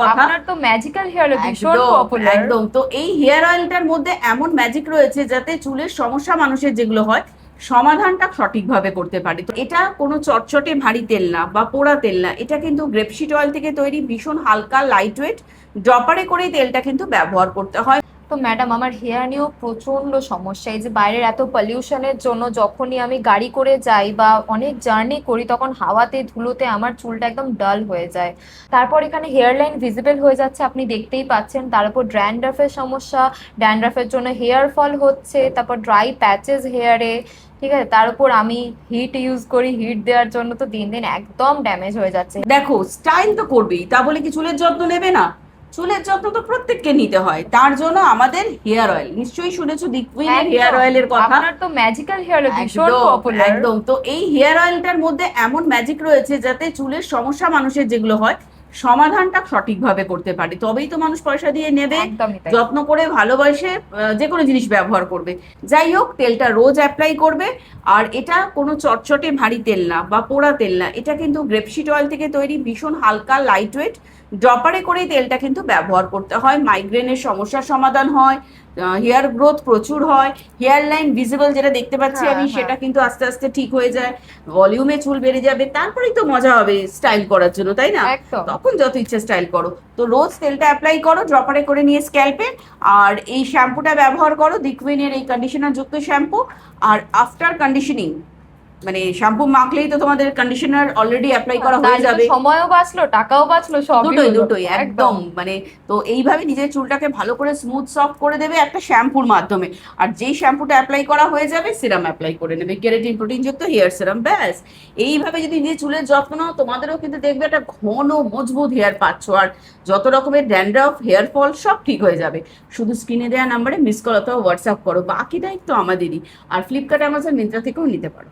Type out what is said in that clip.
কথা। আপনার তো ম্যাজিক্যাল হেয়ার ভীষণ একদম পপুলার। একদম। তো এই হেয়ার অয়েলটার মধ্যে এমন ম্যাজিক রয়েছে যাতে চুলের সমস্যা মানুষের যেগুলো হয় সমাধানটা সঠিকভাবে করতে পারে। তো এটা কোনো চটচটে ভারী তেল না বা পোড়া তেল না, এটা কিন্তু গ্রেপসিড অয়েল থেকে তৈরি, ভীষণ হালকা লাইট ওয়েট, ড্রপারে করে তেলটা কিন্তু ব্যবহার করতে হয়। তো ম্যাডাম, আমার হেয়ার নিয়েও প্রচন্ড সমস্যা। এই যে বাইরের এত পলিউশনের জন্য যখনই আমি গাড়ি করে যাই বা অনেক জার্নি করি, তখন হাওয়াতে ধুলোতে আমার চুলটা একদম ডাল হয়ে যায়। তারপর এখানে হেয়ার লাইন ভিজিবল হয়ে যাচ্ছে, আপনি দেখতেই পাচ্ছেন। তার উপর ড্যান্ড্রাফের সমস্যা, ড্যান্ড্রাফের জন্য হেয়ার ফল হচ্ছে, তারপর ড্রাই প্যাচেস হেয়ারে। ঠিক আছে, তার উপর আমি হিট ইউজ করি, হিট দেওয়ার জন্য তো দিন দিন একদম ড্যামেজ হয়ে যাচ্ছে। দেখো, স্টাইল তো করবেই, তা বলে কি চুলের যত্ন নেবে না? চুলের যত্ন তো প্রত্যেককে নিতে হয়, তার জন্য আমাদের হেয়ার অয়েল, নিশ্চয়ই শুনেছো দিকুইনের হেয়ার একদম, অয়েলের কথা। আপনার তো ম্যাজিক্যাল হেয়ার ভীষণ একদম পপুলার। একদম। তো এই হেয়ার অয়েলটার মধ্যে এমন ম্যাজিক রয়েছে যাতে চুলের সমস্যা মানুষের যেগুলো হয় সমাধানটা সঠিকভাবে করতে পারে, তবেই তো মানুষ পয়সা দিয়ে নেবে, একদমই তাই। যত্ন করে ভালোবাসে যে কোনো জিনিস ব্যবহার করবে। যাই হোক, তেলটা রোজ অ্যাপ্লাই করবে। আর এটা কোনো চটচটে ভারী তেল না বা পোড়া তেল না, এটা কিন্তু গ্রেপসিড অয়েল থেকে তৈরি, ভীষণ হালকা লাইট ওয়েট, ড্রপারে করে তেলটা কিন্তু ব্যবহার করতে হয়। মাইগ্রেনের সমস্যার সমাধান হয়, হেয়ার গ্রোথ প্রচুর হয়, হেয়ার লাইন ভিজিবল যেটা দেখতে পাচ্ছি হ্যাঁ আমি হ্যাঁ, সেটা কিন্তু আস্তে আস্তে ঠিক হয়ে যায়, ভলিউমে চুল বেড়ে যাবে, তারপরেই তো মজা হবে স্টাইল করার জন্য, তাই না? একদম। তখন যত ইচ্ছে স্টাইল করো। তো রোজ তেলটা অ্যাপ্লাই করো ড্রপারে করে নিয়ে স্ক্যাল্পে। আর এই শ্যাম্পুটা ব্যবহার করো, দিকুইনের এই কন্ডিশনার যুক্ত শ্যাম্পু। আর আফটার কন্ডিশনিং, মানে শ্যাম্পু মাখলেই তো তোমাদের কন্ডিশনার অলরেডি অ্যাপ্লাই করা হয়ে তাহলে তো যাবে। সময়ও বাঁচলো, টাকাও বাঁচলো, সবই দুটোই হলো। দুটোই একদম, একদম। মানে তো এইভাবে নিজের চুলটাকে ভালো করে স্মুথ সফট করে দেবে একটা শ্যাম্পুর মাধ্যমে। আর যেই শ্যাম্পুটা অ্যাপ্লাই করা হয়ে যাবে, সিরাম অ্যাপ্লাই করে নেবে, কেরাটিন প্রোটিন যুক্ত হেয়ার সিরাম, ব্যাস। এইভাবে যদি নিজের চুলের যত্ন নাও, তোমাদেরও কিন্তু দেখবে একটা ঘন মজবুত হেয়ার পাচ্ছ, আর যত রকমের ড্যান্ড্রফ হেয়ার ফল সব ঠিক হয়ে যাবে। শুধু স্ক্রিনে দেওয়া নাম্বারে মিস কল অথবা হোয়াটসঅ্যাপ করো, বাকি দায়িত্ব আমাদেরই। আর ফ্লিপকার্ট, অ্যামাজন, মিন্ত্রা থেকেও নিতে পারো।